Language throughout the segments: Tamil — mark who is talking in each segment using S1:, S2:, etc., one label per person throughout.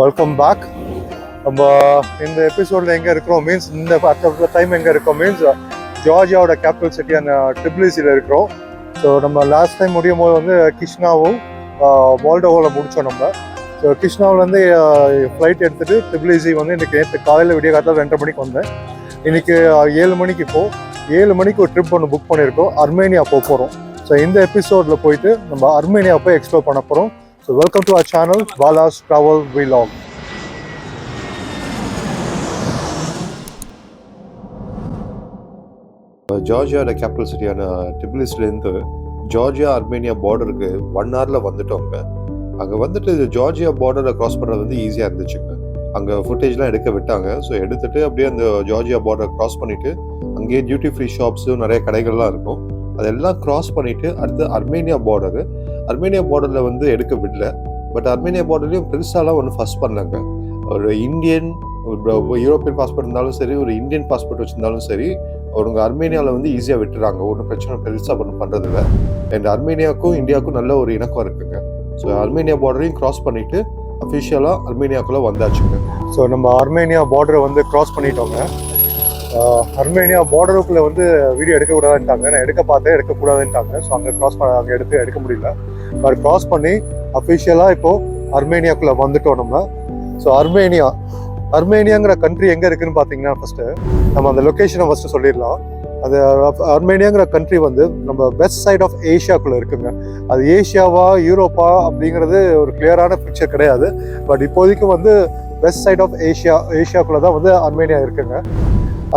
S1: Welcome back. நம்ம இந்த எபிசோடில் எங்கே இருக்கிறோம் மீன்ஸ் இந்த டைம் எங்கே இருக்கோம் மீன்ஸ் ஜார்ஜியாவோட கேபிட்டல் சிட்டியான ட்ரிபிலிசியில் இருக்கிறோம். ஸோ நம்ம லாஸ்ட் டைம் முடியும் போது வந்து கிஷ்னாவும் மால்டோவில் முடித்தோம் நம்ம. ஸோ கிஷ்னாவிலேருந்து ஃப்ளைட் எடுத்துகிட்டு ட்ரிபிலிசி வந்து இன்றைக்கி நேற்று காலையில் விடிய காலத்தில் 2:30 மணிக்கு வந்தேன். இன்றைக்கி 7 மணிக்கு 7 மணிக்கு ஒரு ட்ரிப் ஒன்று புக் பண்ணியிருக்கோம். அர்மேனியா போகிறோம். ஸோ இந்த எபிசோடில் போயிட்டு நம்ம அர்மேனியா போய் எக்ஸ்ப்ளோர் பண்ண போகிறோம். So welcome to our channel, Bala's Travel Vlog. ஜார்ஜியாவோட கேபிட்டல் சிட்டியான டிபிலிஸ்லேருந்து ஜார்ஜியா அர்மேனியா பார்டருக்கு 1 hourல வந்துட்டோங்க. அங்கே வந்துட்டு ஜார்ஜியா பார்டரை க்ராஸ் பண்ணுறது வந்து ஈஸியாக இருந்துச்சுங்க. அங்கே ஃபுட்டேஜ்லாம் எடுக்க விட்டாங்க. ஸோ எடுத்துகிட்டு அப்படியே அந்த ஜார்ஜியா பார்டரை க்ராஸ் பண்ணிவிட்டு அங்கேயே டியூட்டி ஃப்ரீ ஷாப்ஸும் நிறைய கடைகள்லாம் இருக்கும். அதெல்லாம் க்ராஸ் பண்ணிவிட்டு அடுத்து அர்மேனியா பார்டரில் வந்து எடுக்க விடல. பட் அர்மேனியா பார்டர்லையும் பெருசாலாம் ஒன்றும் ஃபர்ஸ்ட் பண்ணாங்க. ஒரு இந்தியன் யூரோப்பியன் பாஸ்போர்ட் இருந்தாலும் சரி, ஒரு இந்தியன் பாஸ்போர்ட் வச்சுருந்தாலும் சரி, அவங்க அர்மேனியாவில் வந்து ஈஸியாக விட்டுறாங்க. ஒன்றும் பிரச்சனை பெருசாக ஒன்றும் பண்ணுறதில்ல. அண்ட் அர்மேனியாவுக்கும் இந்தியாவுக்கும் நல்ல ஒரு இணக்கம் இருக்குங்க. ஸோ அர்மேனியா பார்டரையும் க்ராஸ் பண்ணிவிட்டு அஃபிஷியலாக அர்மேனியாக்குள்ளே வந்தாச்சுங்க. ஸோ நம்ம அர்மேனியா பார்டரை வந்து க்ராஸ் பண்ணிட்டோங்க. அர்மேனியா பார்டருக்குள்ளே வந்து வீடியோ எடுக்கக்கூடாதுன்ட்டாங்க. நான் எடுக்கக்கூடாதுன்ட்டாங்க. ஸோ அங்கே அங்கே எடுக்க முடியல. பட் க்ராஸ் பண்ணி அஃபிஷியலாக இப்போது அர்மேனியாக்குள்ளே வந்துட்டோம் நம்ம. ஸோ அர்மேனியாங்கிற கண்ட்ரி எங்கே இருக்குதுன்னு பார்த்தீங்கன்னா ஃபஸ்ட்டு நம்ம அந்த லொக்கேஷனை ஃபஸ்ட்டு சொல்லிடலாம். அது அர்மேனியாங்கிற கண்ட்ரி வந்து நம்ம வெஸ்ட் சைட் ஆஃப் ஏஷியாக்குள்ளே இருக்குங்க. அது ஏஷியாவா யூரோப்பா அப்படிங்கிறது ஒரு கிளியரான பிக்சர் கிடையாது. பட் இப்போதைக்கு வந்து வெஸ்ட் சைட் ஆஃப் ஏஷியாக்குள்ளே தான் வந்து அர்மேனியா இருக்குங்க.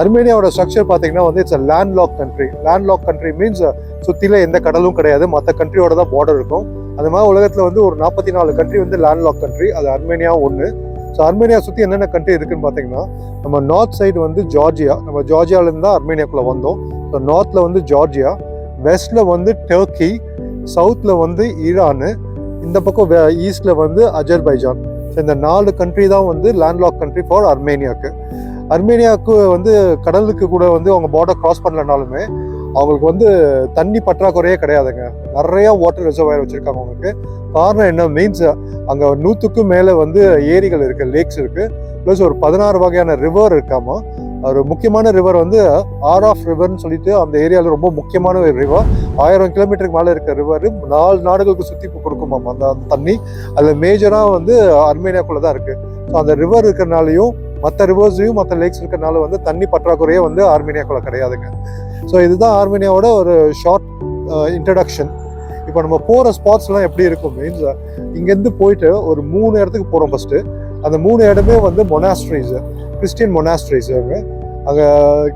S1: அர்மேனியாவோட ஸ்ட்ரக்சர் பார்த்தீங்கன்னா வந்து it's a landlock country means சுற்றில எந்த கடலும் கிடையாது. மற்ற கண்ட்ரியோட தான் பார்டர் இருக்கும். அது மாதிரி உலகத்தில் வந்து ஒரு 44 கண்ட்ரி வந்து லேண்ட்லாக் கண்ட்ரி. அது அர்மேனியா ஒன்று. ஸோ அர்மேனியா சுற்றி என்னென்ன கண்ட்ரி இருக்குதுன்னு பார்த்தீங்கன்னா நம்ம நார்த் சைடு வந்து ஜார்ஜியா. நம்ம ஜார்ஜியாவிலேருந்து தான் அர்மேனியாக்குள்ளே வந்தோம். ஸோ நார்த்தில் வந்து ஜார்ஜியா, வெஸ்ட்டில் வந்து டர்க்கி, சவுத்தில் வந்து ஈரானு, இந்த பக்கம் ஈஸ்டில் வந்து அஜர்பைஜான். ஸோ இந்த 4 கண்ட்ரி தான் வந்து லேண்ட்லாக் கண்ட்ரி ஃபார் அர்மேனியாவுக்கு வந்து கடலுக்கு கூட வந்து அவங்க பார்டர் கிராஸ் பண்ணலனாலுமே அவங்களுக்கு வந்து தண்ணி பற்றாக்குறையே கிடையாதுங்க. நிறையா வாட்டர் ரிசர்வாயர் வச்சுருக்காங்க அவங்களுக்கு. காரணம் என்ன மீன்ஸ் அங்கே 100க்கும் மேலே வந்து ஏரிகள் இருக்குது, லேக்ஸ் இருக்குது. ப்ளஸ் ஒரு 16 வகையான ரிவர் இருக்காமா. ஒரு முக்கியமான ரிவர் வந்து ஆர் ரிவர்னு சொல்லிட்டு அந்த ஏரியாவில் ரொம்ப முக்கியமான ஒரு ரிவர். 1000 கிலோமீட்டருக்கு மேலே இருக்க ரிவர் 4 நாடுகளுக்கு சுற்றி கொடுக்குமாம் அந்த தண்ணி. அதில் மேஜராக வந்து அர்மேனியாக்குள்ளே தான் இருக்குது. ஸோ அந்த ரிவர் இருக்கிறனாலையும் மற்ற ரிவர்ஸ்லையும் மற்ற லேக்ஸ் இருக்கிறனால வந்து தண்ணி பற்றாக்குறையே வந்து அர்மேனியாக்குள்ளே கிடையாதுங்க. ஸோ இதுதான் அர்மேனியாவோட ஒரு ஷார்ட் இன்ட்ரடக்ஷன். இப்போ நம்ம போகிற ஸ்பாட்ஸ்லாம் எப்படி இருக்கும் மீன்ஸ் இங்கேருந்து போயிட்டு ஒரு 3 இடத்துக்கு போகிறோம். ஃபஸ்ட்டு அந்த 3 இடமே வந்து கிறிஸ்டியன் மொனாஸ்ட்ரிஸ். அங்கே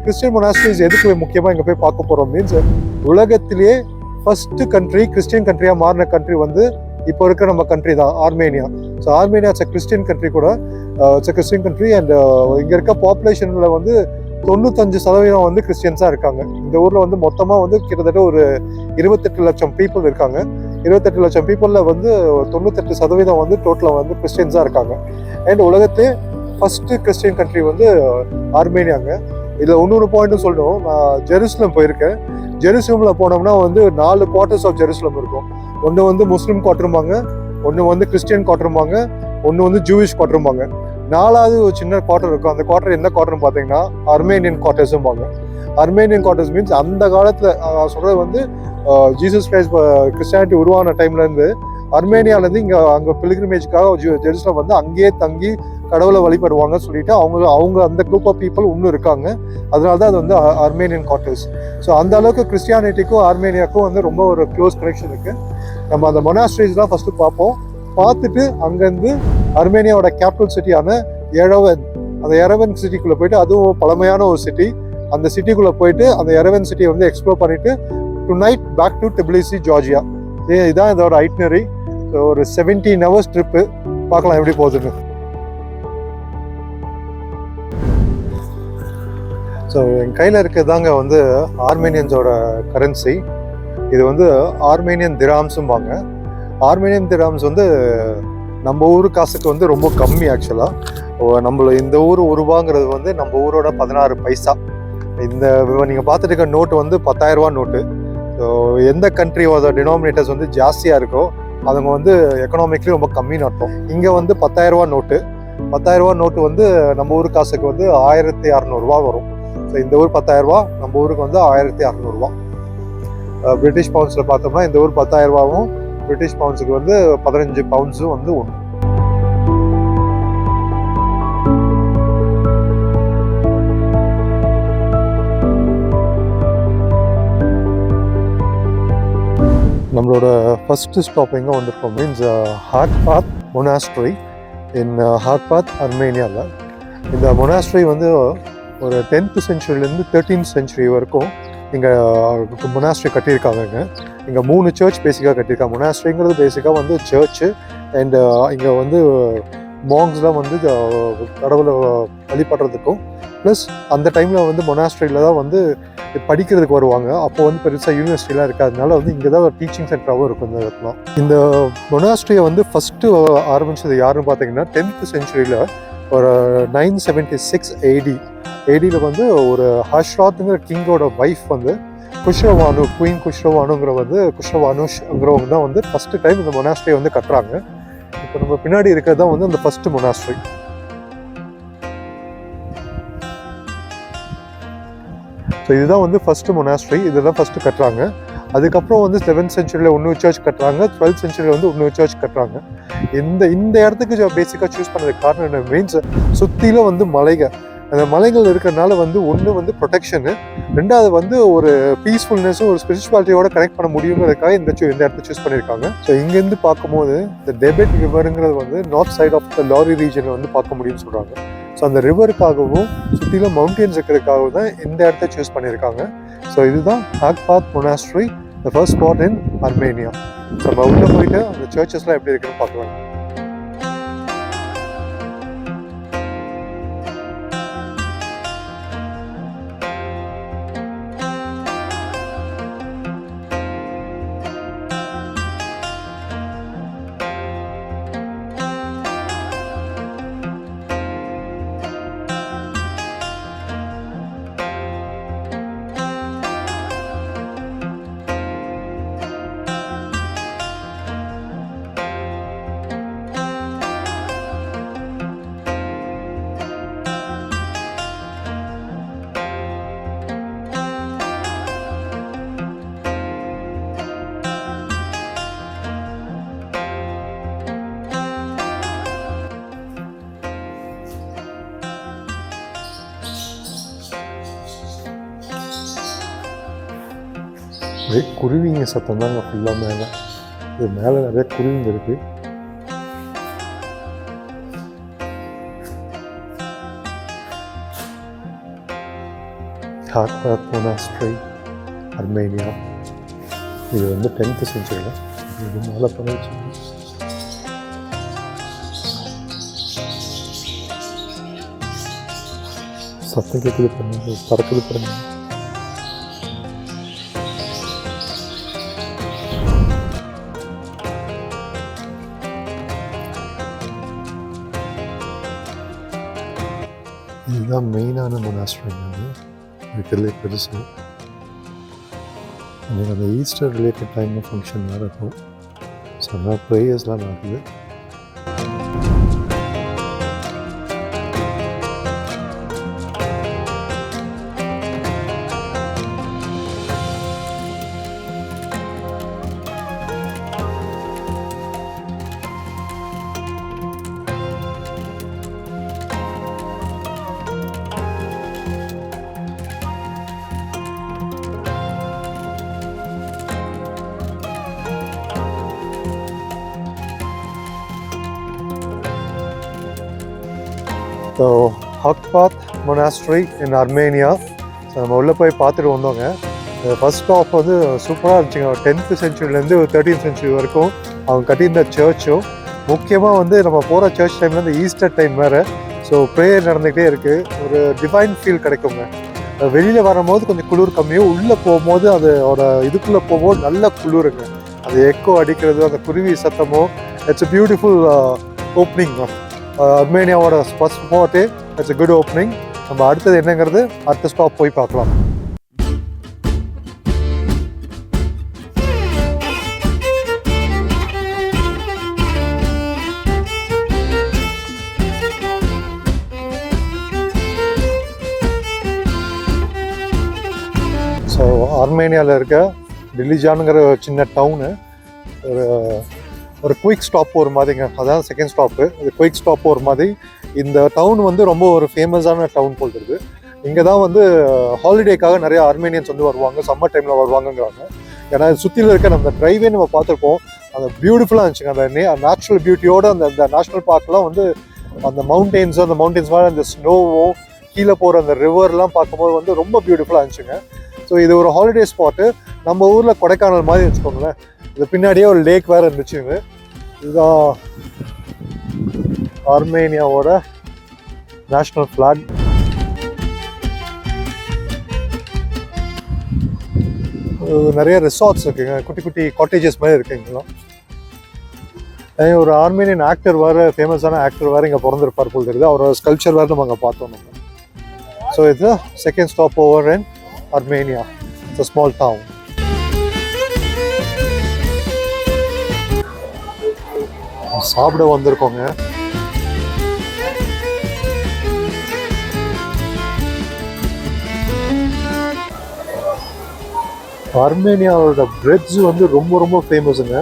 S1: கிறிஸ்டியன் மொனாஸ்ட்ரிஸ் எதுக்கு முக்கியமாக இங்கே போய் பார்க்க போகிறோம் மீன்ஸ் உலகத்திலேயே ஃபஸ்ட்டு கண்ட்ரி கிறிஸ்டியன் கண்ட்ரியாக மாறின கண்ட்ரி வந்து இப்போ இருக்கிற நம்ம கண்ட்ரி தான் Armenia. So Armenia it's Christian country கூட. It's Christian country. அண்ட் இங்கே இருக்க பாப்புலேஷனில் வந்து 95% வந்து கிறிஸ்டியன்ஸாக இருக்காங்க. இந்த ஊரில் வந்து மொத்தமாக வந்து கிட்டத்தட்ட ஒரு 28 லட்சம் பீப்புள் இருக்காங்க. 28 லட்சம் பீப்புளில் வந்து 98% வந்து டோட்டலாக வந்து கிறிஸ்டியன்ஸாக இருக்காங்க. அண்ட் உலகத்திலே ஃபஸ்ட்டு கிறிஸ்டியன் கண்ட்ரி வந்து அர்மேனியாங்க. இதில் இன்னொரு பாயிண்ட்டும் சொல்லணும். நான் ஜெருசலம் போயிருக்கேன். ஜெருசலமில் போனோம்னா வந்து 4 குவார்ட்டர்ஸ் ஆஃப் ஜெருசலம் இருக்கும். ஒன்று வந்து முஸ்லீம் குவார்ட்டரும்பாங்க, ஒன்று வந்து கிறிஸ்டியன் குவார்ட்டரும்பாங்க, ஒன்று வந்து ஜூவிஷ் குவார்ட்டரும்பாங்க. 4வது ஒரு சின்ன குவார்ட்டர் இருக்கும். அந்த குவார்ட்டர் எந்த குவார்ட்டர்னு பார்த்தீங்கன்னா அர்மேனியன் குவார்ட்டர்ஸும்பாங்க. அர்மேனியன் குவார்ட்டர்ஸ் மீன்ஸ் அந்த காலத்தில் சொல்கிறது வந்து ஜீசஸ் கிரைஸ்ட் கிறிஸ்டியானிட்டி உருவான டைம்லேருந்து அர்மேனியாவிலேருந்து அங்கே பிலிகிரிமேஜுக்காக ஜெருசலம் வந்து அங்கேயே தங்கி கடவுளை வழிபடுவாங்க சொல்லிட்டு அவங்க அந்த குரூப் ஆஃப் பீப்புள் இன்னும் இருக்காங்க. அதனால தான் அது வந்து அர்மேனியன் குவார்ட்டர்ஸ். ஸோ அந்த அளவுக்கு கிறிஸ்டியானிட்டிக்கும் அர்மேனியாவுக்கும் வந்து ரொம்ப ஒரு க்ளோஸ் கனெக்ஷன் இருக்குது. நம்ம அந்த மொனாஸ்ட்ரிஸ்லாம் ஃபஸ்ட்டு பார்ப்போம். பார்த்துட்டு அங்கேருந்து அர்மேனியாவோட கேபிட்டல் சிட்டியான எரவன், அந்த எரவன் சிட்டிக்குள்ளே போயிட்டு, அதுவும் பழமையான ஒரு சிட்டி, அந்த சிட்டிக்குள்ளே போயிட்டு அந்த எரவன் சிட்டியை வந்து எக்ஸ்ப்ளோர் பண்ணிவிட்டு tonight back to Tbilisi Georgia. இதுதான் இதோட ஐட்னரி. ஒரு 17 hours ட்ரிப்பு. பார்க்கலாம் எப்படி போகுதுன்னு. ஸோ என் கையில் இருக்கிறதாங்க வந்து ஆர்மேனியன்ஸோட கரன்சி. இது வந்து ஆர்மேனியன் திராம்ஸும்பாங்க. ஆர்மேனியன் திராம்ஸ் வந்து நம்ம ஊர் காசுக்கு வந்து ரொம்ப கம்மி ஆக்சுவலாக. இந்த ஊர் ரூபாங்கிறது வந்து நம்ம ஊரோட 16 பைசா. இந்த நீங்கள் பார்த்துட்டு இருக்க நோட்டு வந்து 10,000 ரூபா நோட்டு. ஸோ எந்த கண்ட்ரியோட டினாமினேட்டர்ஸ் வந்து ஜாஸ்தியாக இருக்கோ
S2: அவங்க வந்து எக்கனாமிக்லி ரொம்ப கம்மின்னு அர்த்தம். இங்கே வந்து 10,000 ரூபா நோட்டு, 10,000 ரூபா நோட்டு வந்து நம்ம ஊர் காசுக்கு வந்து 1,600 வரும். ஸோ இந்த ஊர் 10,000 ரூபா, நம்ம ஊருக்கு வந்து 1,600. பிரிட்டிஷ் பவுண்ட்ஸில் பார்த்தோம்னா இந்த ஊர் 10,000 ரூபாவும் பிரிட்டிஷ் பவுண்ட்ஸுக்கு வந்து 15 பவுண்ட்ஸும் வந்து ஒன்று. நம்மளோட ஃபஸ்ட்டு ஸ்டாப்பிங்காக வந்திருக்கோம் மீன்ஸ் ஹாக்பாத் மொனாஸ்ட்ரி இன் ஹாக்பாத் அர்மேனியாவில். இந்த மொனாஸ்ட்ரி வந்து ஒரு 10th சென்ச்சுரியிலேருந்து 13th சென்ச்சுரி வரைக்கும் இங்கே மொனாஸ்ட்ரி கட்டியிருக்காங்க. இங்கே 3 சர்ச் பேசிக்காக கட்டியிருக்காங்க. மொனாஸ்ட்ரிங்கிறது பேசிக்காக வந்து சர்ச்சு அண்ட் இங்கே வந்து மாங்ஸ்லாம் வந்து கடவுளை வழிபடுறதுக்கும் ப்ளஸ் அந்த டைமில் வந்து மொனாஸ்ட்ரியில் தான் வந்து படிக்கிறதுக்கு வருவாங்க. அப்போ வந்து பெருசாக யூனிவர்சிட்டிலாம் இருக்காதனால வந்து இங்கே தான் ஒரு டீச்சிங் சென்டராகவும் இருக்கும் இந்த இடத்துல. இந்த மொனாஸ்ட்ரியை வந்து ஃபஸ்ட்டு ஆரம்பித்தது யாருன்னு பார்த்தீங்கன்னா 10th சென்ச்சுரியில் ஒரு 976 AD வந்து ஒரு ஹஷ்ராத்துங்கிற கிங்கோட ஒய்ஃப் வந்து குஷ்ரவானு, குயின் குஷ்ரவானுங்கிற வந்து குஷ்ரவானுஷ்ங்கிறவங்க தான் வந்து ஃபஸ்ட்டு டைம் இந்த மொனாஸ்ட்ரியை வந்து கட்டுறாங்க. இப்போ நம்ம பின்னாடி இருக்கிறது தான் வந்து அந்த ஃபஸ்ட்டு மொனாஸ்ட்ரி. ஸோ இதுதான் வந்து ஃபஸ்ட்டு மொனாஸ்ட்ரி, இதுதான் ஃபஸ்ட்டு கட்டுறாங்க. அதுக்கப்புறம் வந்து 7th சென்ச்சுரியில் இன்னொரு சர்ச் கட்டுறாங்க, 12th சென்ச்சுரியில் வந்து இன்னொரு சர்ச் கட்டுறாங்க. இந்த இடத்துக்கு பேசிக்காக சூஸ் பண்ணதுக்கு காரணம் என்ன மீன்ஸ் சுற்றிலும் வந்து மலைகள், அந்த மலைகள் இருக்கிறதுனால வந்து ஒன்று வந்து ப்ரொடெக்ஷனு, ரெண்டாவது வந்து ஒரு பீஸ்ஃபுல்னஸும் ஒரு ஸ்பிரிச்சுவாலிட்டியோட கனெக்ட் பண்ண முடியுங்கிறதுக்காக இந்த இடத்த சூஸ் பண்ணியிருக்காங்க. ஸோ இங்கேருந்து பார்க்கும்போது இந்த டெபெட் ரிவருங்கிறது வந்து நார்த் சைட் ஆஃப் த லாரி ரீஜனில் வந்து பார்க்க முடியும்னு சொல்கிறாங்க. ஸோ அந்த ரிவருக்காகவும் சுற்றிலும் மவுண்டன்ஸ் இருக்கிறதுக்காகவும் தான் இந்த இடத்த சூஸ் பண்ணியிருக்காங்க. ஸோ இதுதான் Haghpat monastery, the first spot in Armenia. So நம்ம உள்ளே போயிட்டு அந்த சர்ச்சஸ்லாம் எப்படி இருக்குன்னு பார்க்கலாம். ஒரே குருவிங்க சத்தம் தாங்க ஃபுல்லாக மேலே. இது மேலே நிறைய குருவிங்க இருக்குது. ஹாக்பாத் மொனாஸ்ட்ரி அர்மேனியா. இது வந்து 10th சென்ச்சுரியில் இது மேலே பண்ண வச்சு சத்தம் கேட்குது பண்ணி பறக்குது பண்ணி. இதுதான் மெயினான மொனாஸ்ட்ரி வந்து இருக்கிறதுலே பெருசு. எனக்கு அந்த ஈஸ்டர் ரிலேட்டட் டைமில் ஃபங்க்ஷன் வேறு இருக்கும். ஸோ அதனால் ப்ரேயர்ஸ்லாம் நடக்குது. ஸோ ஹாக்பாத் மொனாஸ்ட்ரி இன் அர்மேனியா. ஸோ நம்ம உள்ளே போய் பார்த்துட்டு வந்தோங்க. ஃபர்ஸ்ட் ஸ்டாப் வந்து சூப்பராக இருந்துச்சுங்க. 10th சென்ச்சுரியிலேருந்து 13th சென்ச்சுரி வரைக்கும் அவங்க கட்டியிருந்த சர்ச்சும், முக்கியமாக வந்து நம்ம போகிற சர்ச் டைமில் இந்த ஈஸ்டர் டைம் வேறு. ஸோ ப்ரேயர் நடந்துகிட்டே இருக்குது. ஒரு டிவைன் ஃபீல் கிடைக்குங்க. வெளியில் வரும்போது கொஞ்சம் குளிர் கம்மியும், உள்ளே போகும்போது அதோட இதுக்குள்ளே போகும்போது நல்ல குளிருங்க. அது எக்கோ அடிக்கிறது, அந்த குருவி சத்தமோ, இட்ஸ் a பியூட்டிஃபுல் ஓப்பனிங். அர்மேனியாவோட first spot, it's a good opening. நம்ம அடுத்தது என்னங்கிறது அடுத்த ஸ்டாப் போய் பார்க்கலாம். ஸோ ஆர்மேனியாவில் இருக்க டிலிஜானுங்கிற ஒரு சின்ன டவுனு ஒரு குயிக் ஸ்டாப் ஒரு மாதிரிங்க. அதான் செகண்ட் ஸ்டாப்பு. இது குயிக் ஸ்டாப் ஒரு மாதிரி. இந்த டவுன் வந்து ரொம்ப ஒரு ஃபேமஸான டவுன் போல் இருக்குது. இங்கே தான் வந்து ஹாலிடேக்காக நிறைய ஆர்மேனியன்ஸ் வந்து வருவாங்க, சம்மர் டைமில் வருவாங்கங்கிறாங்க. ஏன்னா சுற்றியில் இருக்க நம்ம ட்ரைவே நம்ம பார்த்துருப்போம், அந்த பியூட்டிஃபுல்லாக இருந்துச்சுங்க. அந்த நேச்சுரல் பியூட்டியோட அந்த நேஷ்னல் பார்க்லாம் வந்து அந்த மவுண்டெயின்ஸ் மேலே அந்த ஸ்னோவும் கீழே போகிற அந்த ரிவர்லாம் பார்க்கும்போது வந்து ரொம்ப பியூட்டிஃபுல்லாக இருந்துச்சுங்க. ஸோ இது ஒரு ஹாலிடே ஸ்பாட்டு. நம்ம ஊரில் கொடைக்கானல் மாதிரி வச்சுக்கோங்களேன். இது பின்னாடியே ஒரு லேக் வேறு இருந்துச்சுங்க. இதுதான் ஆர்மேனியாவோட நேஷ்னல் ஃப்ளாக். நிறைய ரிசார்ட்ஸ் இருக்குங்க, குட்டி குட்டி காட்டேஜஸ் மாதிரி இருக்குங்களாம். ஒரு ஆர்மேனியன் ஆக்டர் வேறு, ஃபேமஸான ஆக்டர் வேறு இங்கே பிறந்திருப்பார் போல் தெரியுது. அவரோட ஸ்கல்ப்சர் வேறு நம்ம அங்கே பார்த்தோம் நம்ம. ஸோ இது second stop over in Armenia. It's a small town. சாப்பிட வந்திருக்கோங்க. ஆர்மேனியாவோட பிரெட்ஸ் வந்து ரொம்ப ரொம்ப ஃபேமஸுங்க.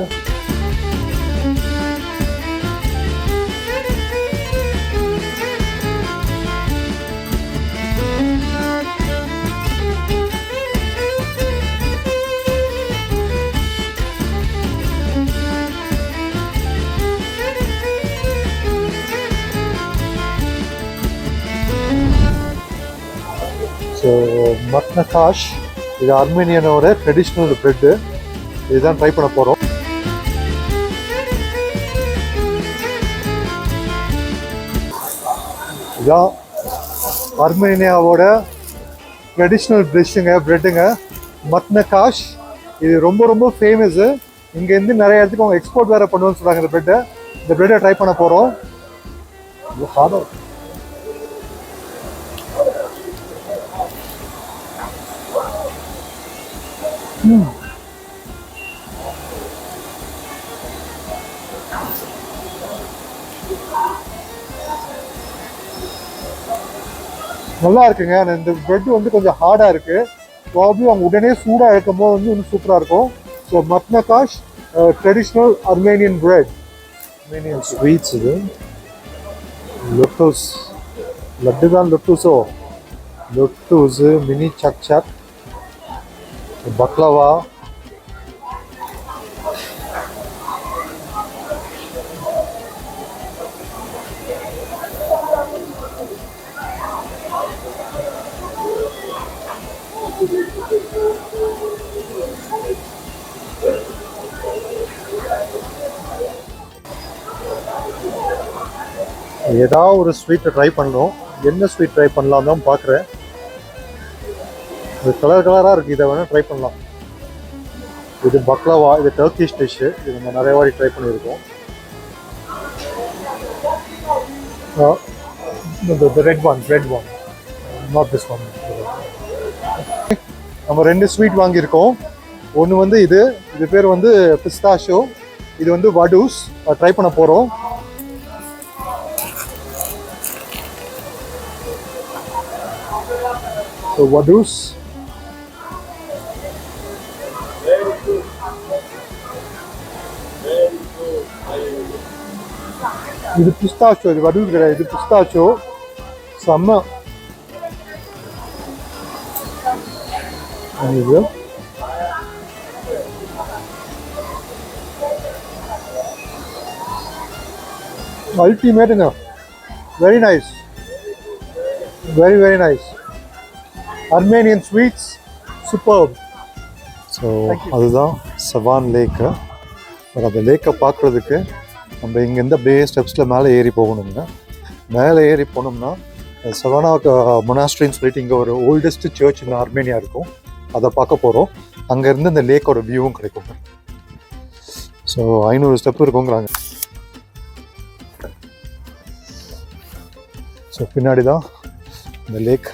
S2: ஸோ மட்னகாஷ், இது ஆர்மேனியனோட ட்ரெடிஷ்னல் பிரெட்டு. இதுதான் ட்ரை பண்ண போகிறோம். இதுதான் ஆர்மேனியாவோட ட்ரெடிஷ்னல் பிரெட்டுங்க, மட்னகாஷ். இது ரொம்ப ரொம்ப ஃபேமஸ்ஸு. இங்கேருந்து நிறைய இடத்துக்கு அவங்க எக்ஸ்போர்ட் வேறு பண்ணுவோன்னு சொல்கிறாங்க இந்த பிரெட்டை. இந்த பிரெட்டை ட்ரை பண்ண போகிறோம். நல்லா இருக்குங்க. இந்த பிரெட் வந்து கொஞ்சம் ஹார்டாக இருக்குது. ப்ராப்ளி அவங்க உடனே சூடாக இருக்கும்போது வந்து இன்னும் சூப்பராக இருக்கும். So Matnakash traditional Armenian bread. Armenian sweets இது. லொட்டூஸ், லட்டு தான் லொட்டூஸோ. லொட்டூஸு, மினி சக், பக்லவா, ஏதாவது ஒரு ஸ்வீட்டை ட்ரை பண்ணோம். என்ன ஸ்வீட் ட்ரை பண்ணலாம் தான் பார்க்குறேன். இது கலராக இருக்குது. இதை வேணால் ட்ரை பண்ணலாம். இது பக்லவா, இது டர்க்கிஷ் டிஷ்ஷு. இது நம்ம நிறைய வாட்டி ட்ரை பண்ணியிருக்கோம். the red one, not this one. நம்ம 2 ஸ்வீட் வாங்கியிருக்கோம். ஒன்று வந்து இது பேர் வந்து பிஸ்தாஷோ. இது வந்து வடூஸ். ட்ரை பண்ண போகிறோம். ஸோ வடூஸ். இது பிஸ்தாச்சோ. இது வடூஸ் கிடையாது, இது பிஸ்தாச்சோ. செம்ம. இது அல்டிமேட்டுங்க. Very nice, very nice. Armenian sweets super. So அதுதான் சவான் லேக்கு. அந்த லேக்கை பார்க்குறதுக்கு நம்ம இங்கேருந்து அப்படியே ஸ்டெப்ஸில் மேலே ஏறி போகணுங்க. மேலே ஏறி போனோம்னா சவானா மொனாஸ்ட்ரின்னு சொல்லிட்டு இங்கே ஒரு ஓல்டஸ்ட் சர்ச் இந்த ஆர்மேனியா இருக்கும். அதை பார்க்க போகிறோம். அங்கேருந்து இந்த லேக்கோட வியூவும் கிடைக்குங்க. ஸோ 500 ஸ்டெப்பு இருக்குங்கிறாங்க. ஸோ பின்னாடி தான் இந்த லேக்.